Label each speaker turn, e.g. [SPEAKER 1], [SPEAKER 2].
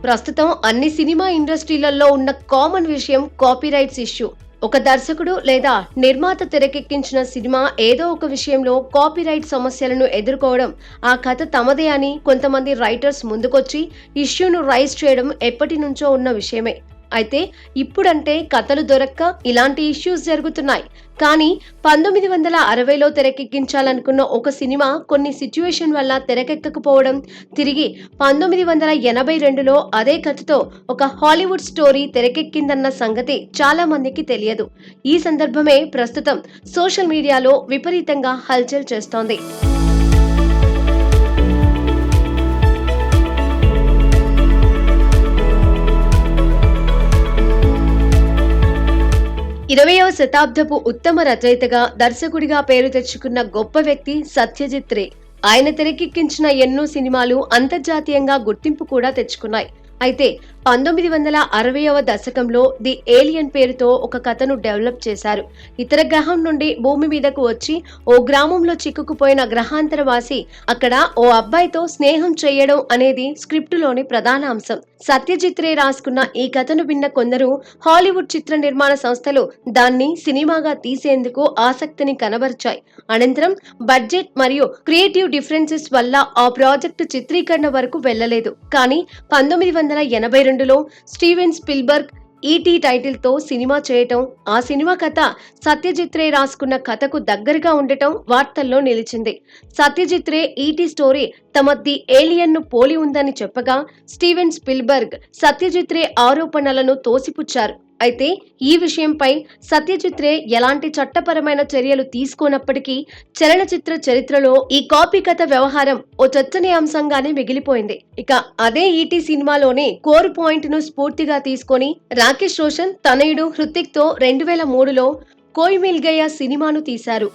[SPEAKER 1] ప్రస్తుతం అన్ని సినిమా ఇండస్ట్రీలలో ఉన్న కామన్ విషయం కాపీరైట్స్ ఇష్యూ. ఒక దర్శకుడు లేదా నిర్మాత తెరకెక్కించిన సినిమా ఏదో ఒక విషయంలో కాపీరైట్ సమస్యలను ఎదుర్కోవడం, ఆ కథ తమదే అని కొంతమంది రైటర్స్ ముందుకొచ్చి ఇష్యూను రైజ్ చేయడం ఎప్పటి నుంచో ఉన్న విషయమే. అయితే ఇప్పుడంటే కథలు దొరక్క ఇలాంటి ఇష్యూస్ జరుగుతున్నాయి. కానీ 1960లో తెరకెక్కించాలనుకున్న ఒక సినిమా కొన్ని సిచ్యువేషన్ వల్ల తెరకెక్కకపోవడం, తిరిగి 1982లో అదే కథతో ఒక హాలీవుడ్ స్టోరీ తెరకెక్కిందన్న సంగతి చాలా మందికి తెలియదు. ఈ సందర్భమే ప్రస్తుతం సోషల్ మీడియాలో విపరీతంగా హల్చల్ చేస్తోంది. 20వ శతాబ్దపు ఉత్తమ రచయితగా, దర్శకుడిగా పేరు తెచ్చుకున్న గొప్ప వ్యక్తి సత్యజిత్ రే. ఆయన తెరకెక్కించిన ఎన్నో సినిమాలు అంతర్జాతీయంగా గుర్తింపు కూడా తెచ్చుకున్నాయి. అయితే 1960వ దశకంలో ది ఏలియన్ పేరుతో ఒక కథను డెవలప్ చేశారు. ఇతర గ్రహం నుండి భూమి మీదకు వచ్చి ఓ గ్రామంలో చిక్కుకుపోయిన గ్రహాంతరవాసి అక్కడ ఓ అబ్బాయితో స్నేహం చేయడం అనేది స్క్రిప్టులోని ప్రధాన అంశం. సత్యజిత్ రే రాసుకున్న ఈ కథను విన్న కొందరు హాలీవుడ్ చిత్ర నిర్మాణ సంస్థలు దాన్ని సినిమాగా తీసేందుకు ఆసక్తిని కనబరిచాయి. అనంతరం బడ్జెట్ మరియు క్రియేటివ్ డిఫరెన్సెస్ వల్ల ఆ ప్రాజెక్టు చిత్రీకరణ వరకు వెళ్లలేదు. కానీ 1982లో స్టీవెన్ స్పిల్బర్గ్ ఈటీ టైటిల్ తో సినిమా చేయటం, ఆ సినిమా కథ సత్యజిత్ రే రాసుకున్న కథకు దగ్గరగా ఉండటం వార్తల్లో నిలిచింది. సత్యజిత్ రే ఈటీ స్టోరీ తమ ది ఏలియన్ ను పోలి ఉందని చెప్పగా, స్టీవెన్ స్పిల్బర్గ్ సత్యజిత్ రే ఆరోపణలను తోసిపుచ్చారు. అయితే ఈ విషయంపై సత్యజిత్ రే ఎలాంటి చట్టపరమైన చర్యలు తీసుకోనప్పటికీ చలనచిత్ర చరిత్రలో ఈ కాపీ కథ వ్యవహారం ఓ చర్చనీయాంశంగానే మిగిలిపోయింది. ఇక అదే ఈటీ సినిమాలోనే కోర్ పాయింట్ ను స్ఫూర్తిగా తీసుకొని రాకేష్ రోషన్ తనయుడు హృతిక్ తో 2003లో కోయ్ మిల్ గయా సినిమాను తీశారు.